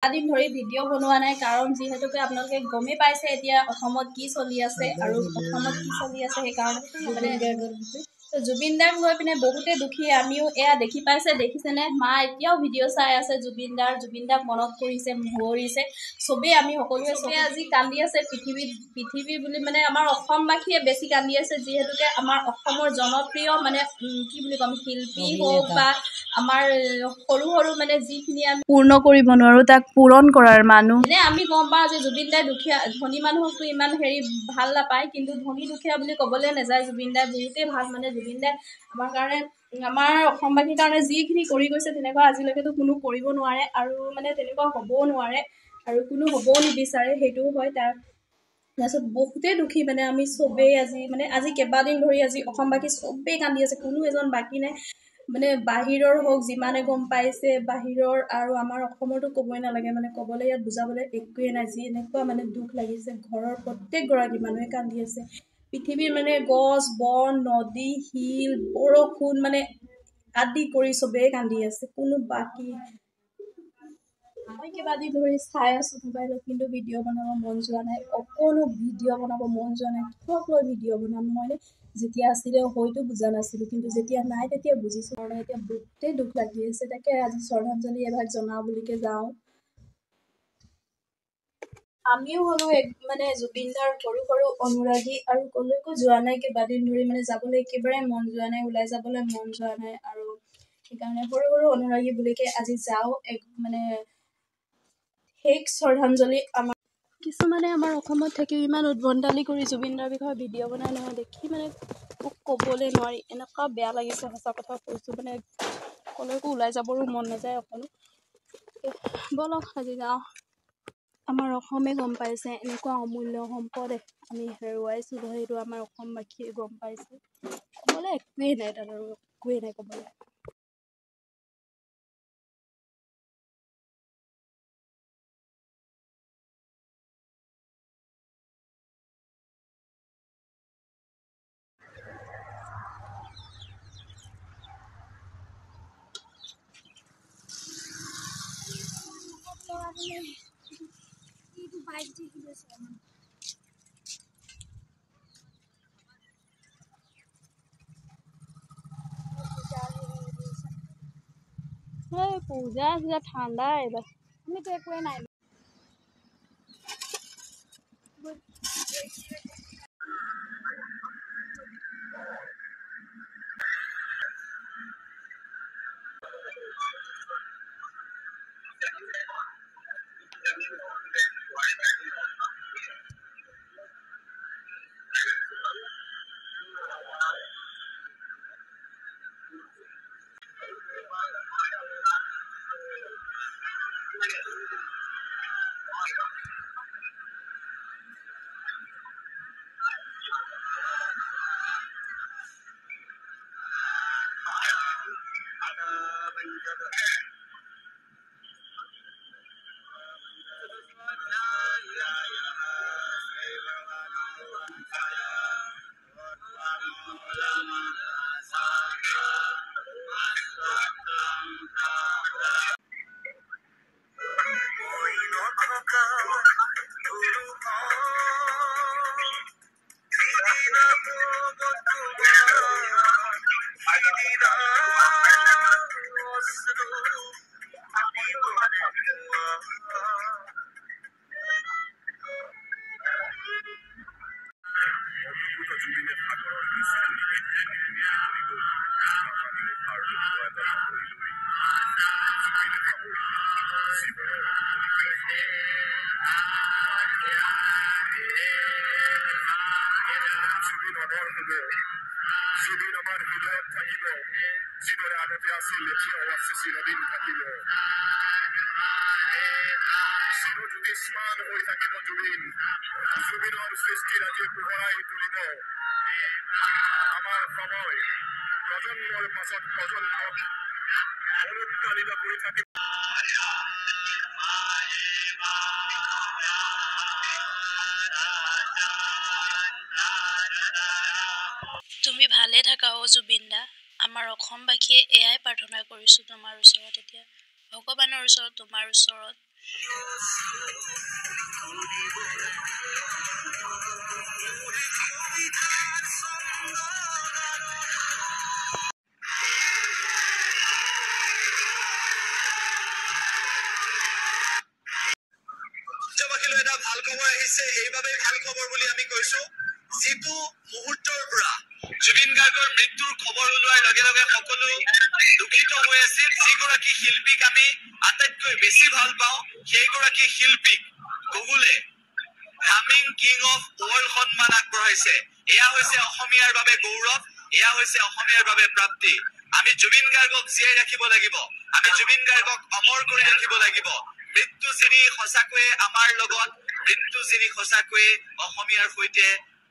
দিন ধৰি ভিডিঅ' বনোৱা নাই কাৰণ যিহেতুকে আপোনালোকে গমেই পাইছে এতিয়া অসমত কি চলি আছে আৰু অসমত কি চলি আছে সেইকাৰণে জুবিন দাক লৈ পিনে বহুতে দুখী আমিও এয়া দেখিছেনে মা এতিয়াও ভিডিঅ' চাই আছে জুবিন দাক মনত কৰিছে মৰিছে চবেই আমি সকলোৱে চবে আজি কান্দি আছে পৃথিৱী বুলি মানে আমাৰ অসমবাসীয়ে বেছি কান্দি আছে যিহেতুকে আমাৰ অসমৰ জনপ্ৰিয় মানে কি বুলি ক'ম শিল্পী হওক বা আমাৰ সৰু সৰু মানে যিখিনি আমি পূৰ্ণ কৰিব নোৱাৰো তাক পূৰণ কৰাৰ মানুহ এনে আমি গম পাওঁ যে জুবিন দাই দুখীয়া ধনী মানুহকতো ইমান ভাল নাপায় কিন্তু ধনী দুখীয়া বুলি ক'বলৈ নাযায় জুবিন দাই বহুতেই ভাল মানে জুবিন দাই আমাৰ কাৰণে আমাৰ অসমবাসীৰ কাৰণে যিখিনি কৰি গৈছে তেনেকুৱা আজিলৈকেতো কোনো কৰিব নোৱাৰে আৰু মানে তেনেকুৱা হ'বও নোৱাৰে আৰু কোনো হ'বও নিবিচাৰে সেইটোও হয় তাৰপিছত বহুতেই দুখী মানে আমি চবেই আজি কেইবাদিন ধৰি আজি অসমবাসী চবেই কান্দি আছে কোনো এজন বাকী নাই মানে বাহিৰৰ হওক যিমানে গম পাইছে বাহিৰৰ আৰু আমাৰ অসমৰতো ক'বই নালাগে মানে ক'বলৈ ইয়াত বুজাবলৈ একোৱে নাই যি এনেকুৱা মানে দুখ লাগিছে ঘৰৰ প্ৰত্যেকগৰাকী মানুহে কান্দি আছে পৃথিৱীৰ মানে গছ বন নদী শিল বৰষুণ মানে আদি কৰি চবেই কান্দি আছে কোনো বাকী মই কেইবাদিন ধৰি চাই আছো মোবাইলত কিন্তু ভিডিঅ' বনাব মন যোৱা নাই অকণো ভিডিঅ' বনাব মন যোৱা নাই কিহক লৈ ভিডিঅ' বনাম মই যেতিয়া আছিলে হয়তো বুজা নাছিলো কিন্তু যেতিয়া নাই তেতিয়া বুজিছো কাৰণে এতিয়া বহুতেই দুখ লাগি আছে তাকে আজি শ্ৰদ্ধাঞ্জলি এভাগ জনাও বুলিকে যাওঁ আমিও হলো মানে জুবিন দাৰ সৰু সৰু অনুৰাগী আৰু কলৈকো যোৱা নাই কেইবাদিন ধৰি মানে যাবলৈ একেবাৰে মন যোৱা নাই ওলাই যাবলৈ মন যোৱা নাই আৰু সেইকাৰণে সৰু সৰু অনুৰাগী বুলিকে আজি যাওঁ মানে শেষ শ্ৰদ্ধাঞ্জলি আমাৰ কিছুমানে আমাৰ অসমত থাকিও ইমান উদ্ভণ্ডালি কৰি জুবিনদাৰ বিষয়ে ভিডিঅ' বনাই নহয় দেখি মানে ক'বলৈ নোৱাৰি এনেকুৱা বেয়া লাগিছে সঁচা কথা কৈছোঁ মানে কলৈকো ওলাই যাবৰো মন নাযায় অকণো ব'লক আজি যাওঁ আমাৰ অসমে গম পাইছে এনেকুৱা অমূল্য সম্পদ আমি হেৰুৱাইছোঁ সেইটো আমাৰ অসমবাসীয়ে গম পাইছে ক'বলৈ একোৱেই নাই তাত আৰু একোৱেই নাই ক'বলৈ পূজা ঠাণ্ডা এবাৰ আমি তো একোৱে নাই তুমি ভালে থাকা জুবিন দা আমাৰ অসমবাসীয়ে এয়াই প্ৰাৰ্থনা কৰিছোঁ তোমাৰ ওচৰত এতিয়া ভগৱানৰ ওচৰত তোমাৰ ওচৰত এটা ভাল খবৰ আহিছে, এইভাবে ভাল খবৰ বুলি আমি কৈছো। যিটো মুহূৰ্তৰ পৰা জুবিন গাৰ্গৰ মৃত্যুৰ খবৰ ওলোৱাৰ লগে লগে সকলো দুখিত হৈ আছিল। যিগৰাকী শিল্পীক আমি আটাইতকৈ বেছি ভাল পাওঁ, সেইগৰাকী শিল্পীক গুগলে হামিং কিং অফ ৱৰ্ল্ড সন্মান আগবঢ়াইছে। এয়া হৈছে অসমীয়াৰ বাবে গৌৰৱ, এয়া হৈছে অসমীয়াৰ বাবে প্ৰাপ্তি। আমি জুবিন গাৰ্গক জীয়াই ৰাখিব লাগিব, আমি জুবিন গাৰ্গক অমৰ কৰি ৰাখিব লাগিব। মৃত্যু চিনি সঁচাকৈয়ে আমাৰ লগত, মৃত্যু চিনি সঁচাকৈয়ে অসমীয়াৰ সৈতে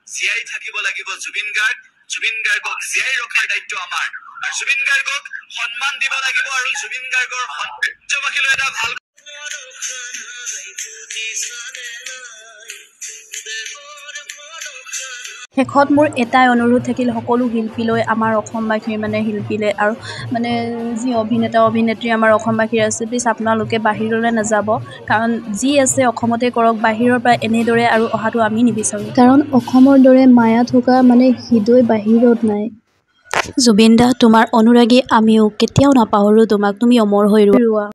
জীয়াই থাকিব লাগিব জুবিন গাৰ্গ। জুবিন গাৰ্গক জীয়াই ৰখাৰ দায়িত্ব আমাৰ, আৰু জুবিন গাৰ্গক সন্মান দিব লাগিব। আৰু জুবিন গাৰ্গৰ ৰাজ্যবাসীলৈ এটা ভাল শেষত মোৰ এটাই অনুৰোধ থাকিল সকলো শিল্পীলৈ, আমাৰ অসমবাসীৰ শিল্পীলৈ, আৰু যি অভিনেতা অভিনেত্ৰী আমাৰ অসমবাসীৰ আছে, প্লিজ আপোনালোকে বাহিৰলৈ নাযাব, কাৰণ যি আছে অসমতে কৰক। বাহিৰৰ পৰা এনেদৰে আৰু অহাটো আমি নিবিচাৰোঁ, কাৰণ অসমৰ দৰে মায়া থকা হৃদয় বাহিৰত নাই। জুবিন দা, তোমাৰ অনুৰাগী আমিও কেতিয়াও নাপাহৰোঁ তোমাক, তুমি অমৰ হৈ ৰোৱা।